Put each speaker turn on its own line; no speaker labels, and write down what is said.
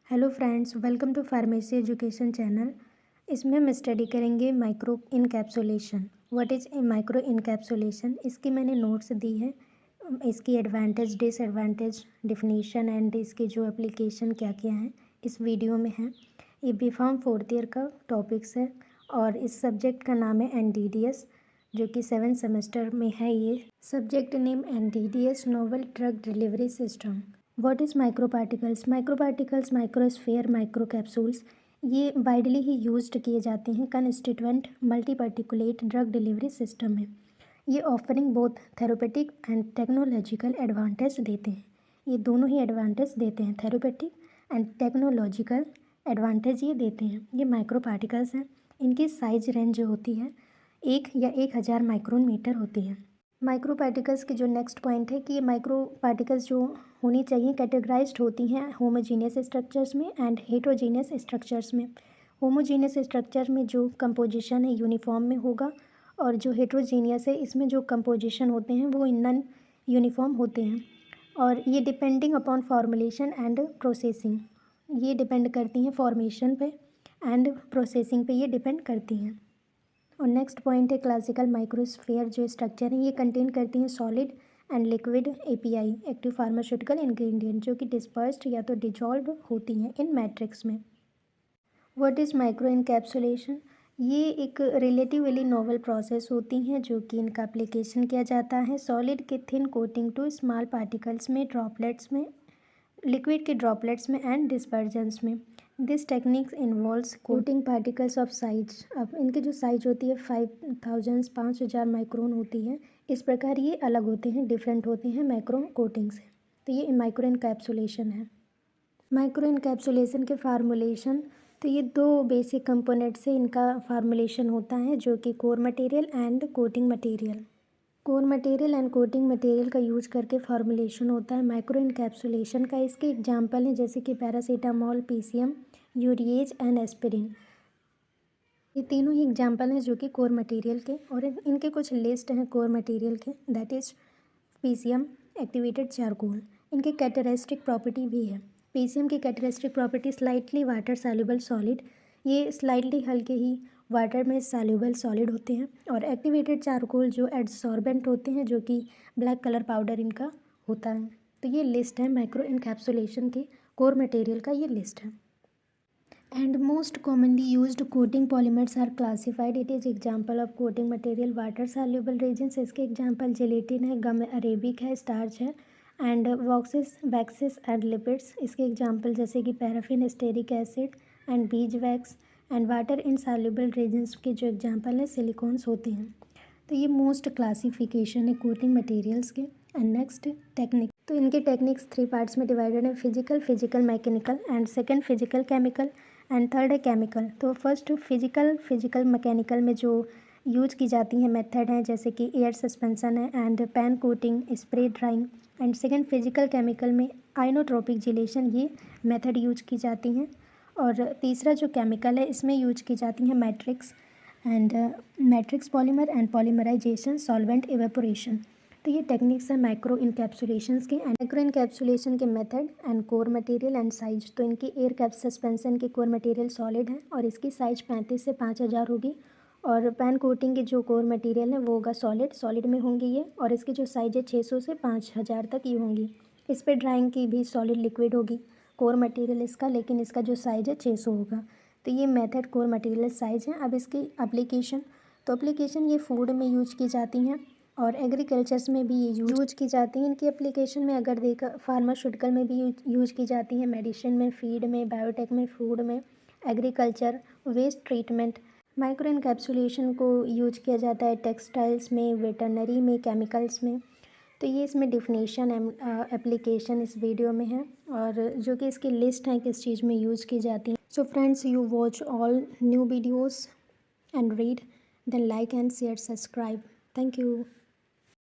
Hello friends, welcome to pharmacy education channel. इसमें हम study करेंगे microencapsulation. What is microencapsulation, इसकी मैंने नोट्स दी है। इसकी एडवांटेज, डिसएडवांटेज, डिफिनीशन एंड इसके जो एप्लीकेशन क्या क्या हैं इस वीडियो में है। ये बीफार्म फोर्थ ईयर का टॉपिक्स है और इस सब्जेक्ट का नाम है NDDS, जो कि 7th सेमेस्टर में है। ये subject name NDDS, novel drug delivery system. What is micro particles? Micro particles, microsphere, micro capsules, ये वाइडली ही यूज्ड किए जाते हैं constituent multiparticulate drug delivery system में। ये offering both therapeutic and technological advantage देते हैं। ये दोनों ही एडवांटेज देते हैं, थेरेपेटिक एंड टेक्नोलॉजिकल एडवांटेज ये देते हैं। ये माइक्रो पार्टिकल्स हैं। इनकी साइज रेंज जो होती है 1 या 1000 माइक्रोन मीटर होती है। माइक्रो पार्टिकल्स के जो नेक्स्ट पॉइंट है कि ये माइक्रो पार्टिकल्स जो होनी चाहिए कैटेगराइज्ड होती हैं होमोजीनियस स्ट्रक्चर्स में एंड हेट्रोजीनियस स्ट्रक्चर्स में। होमोजीनियस स्ट्रक्चर में जो कंपोजिशन है यूनिफॉर्म में होगा और जो हेट्रोजीनियस है इसमें जो कंपोजिशन होते हैं वो नॉन यूनिफॉर्म होते हैं। और ये depending upon formulation and processing, ये डिपेंड करती हैं फॉर्मेशन पे एंड प्रोसेसिंग पे ये डिपेंड करती हैं। और नेक्स्ट पॉइंट है क्लासिकल माइक्रोस्फेयर जो स्ट्रक्चर है ये कंटेन करती हैं solid and liquid API, active pharmaceutical ingredient, जो कि डिस्पर्स्ड या तो डिजॉल्व होती हैं इन मैट्रिक्स में। What is micro encapsulation? ये एक रिलेटिवली नोवेल प्रोसेस होती हैं जो कि इनका एप्लीकेशन किया जाता है सॉलिड के thin coating to small particles में, ड्रॉपलेट्स में, लिक्विड के ड्रॉपलेट्स में एंड डिस्पर्जेंस में। This techniques involves coating particles of size. अब इनकी जो साइज होती है 5000 माइक्रोन होती है। इस प्रकार ये अलग होते हैं, डिफरेंट होते हैं माइक्रो कोटिंग से। तो ये माइक्रो इनकैप्सुलेशन है। माइक्रो इनकैप्सुलेशन के फार्मूलेशन, तो ये दो बेसिक कंपोनेंट से इनका फार्मूलेशन होता है जो कि core material and coating material. Core material and coating material का यूज करके फार्मूलेशन होता है माइक्रो इनकैप्सुलेशन का। इसके एग्जांपल हैं जैसे कि paracetamol, PCM, urease and aspirin. ये तीनों ही एग्जांपल हैं जो कि कोर मटेरियल के, और इनके कुछ लिस्ट हैं कोर मटेरियल के, that is PCM, activated charcoal. इनकी कैरेक्टरिस्टिक प्रॉपर्टी भी है। PCM की characteristic property slightly water soluble solid, ये स्लाइटली हल्के ही वाटर में सॉल्युबल सॉलिड होते हैं। और एक्टिवेटेड चारकोल जो एडसॉर्बेंट होते हैं, जो कि ब्लैक कलर पाउडर इनका होता है। तो ये लिस्ट है माइक्रो इनकैप्सुलेशन के कोर मटेरियल का, ये लिस्ट है। And most commonly used coating polymers are classified. It is example of coating material water soluble resins. इसके एग्जांपल जेलेटिन है, गम अरेबिक है, स्टार्च है, and waxes, waxes and lipids. इसके example जैसे कि paraffin, stearic acid and beeswax. And water insoluble resins के जो example है सिलिकॉन्स होते हैं। तो ये मोस्ट क्लासिफिकेशन है कोटिंग मटेरियल्स के। एंड नेक्स्ट टेक्निक, तो इनके टेक्निक्स 3 पार्ट्स में डिवाइडेड है, physical mechanical, and second physical chemical, and third है केमिकल। तो फर्स्ट फिजिकल मैकेनिकल में जो यूज की जाती हैं मेथड हैं जैसे कि एयर सस्पेंसन है and pan coating, spray drawing. And second physical chemical में आइनोट्रोपिक जिलेशन, ये मेथड यूज की जाती हैं। और तीसरा जो केमिकल है इसमें यूज की जाती हैं matrix polymer and polymerisation, solvent evaporation. तो ये टेक्निक्स हैं माइक्रो इनकैप्सुलेशंस के। माइक्रो इनकैप्सुलेशन के method and core material and size, तो इनकी एयर कैप सस्पेंसन के कोर मटेरियल सॉलिड है और इसकी साइज 35 से 5000 होगी। और पैन कोटिंग के जो कोर मटेरियल है वो होगा सॉलिड में होंगी ये, और इसकी जो साइज है 600 से 5000 तक ये होंगी। इस पर ड्राइंग की भी सॉलिड लिक्विड होगी कोर मटेरियल इसका, लेकिन इसका जो साइज है 600 होगा। तो ये मेथड कोर मटेरियल साइज है। अब इसकी एप्लीकेशन, तो एप्लीकेशन ये फूड में यूज की जाती हैं और एग्रीकल्चर्स में भी ये यूज की जाती हैं। इनकी एप्लीकेशन में अगर देखा, फार्मास्यूटिकल में भी यूज की जाती हैं, मेडिसिन में, फीड में, बायोटेक में, फूड में, agriculture, waste treatment. Microencapsulation को यूज किया जाता है टेक्सटाइल्स में, वेटरनरी में, केमिकल्स में। तो ये इसमें डिफिनीशन एप्लीकेशन इस वीडियो में है, और जो कि इसकी लिस्ट है किस चीज़ में यूज़ की जाती है। So friends, you watch all new videos and read, then like and share, subscribe. Thank you.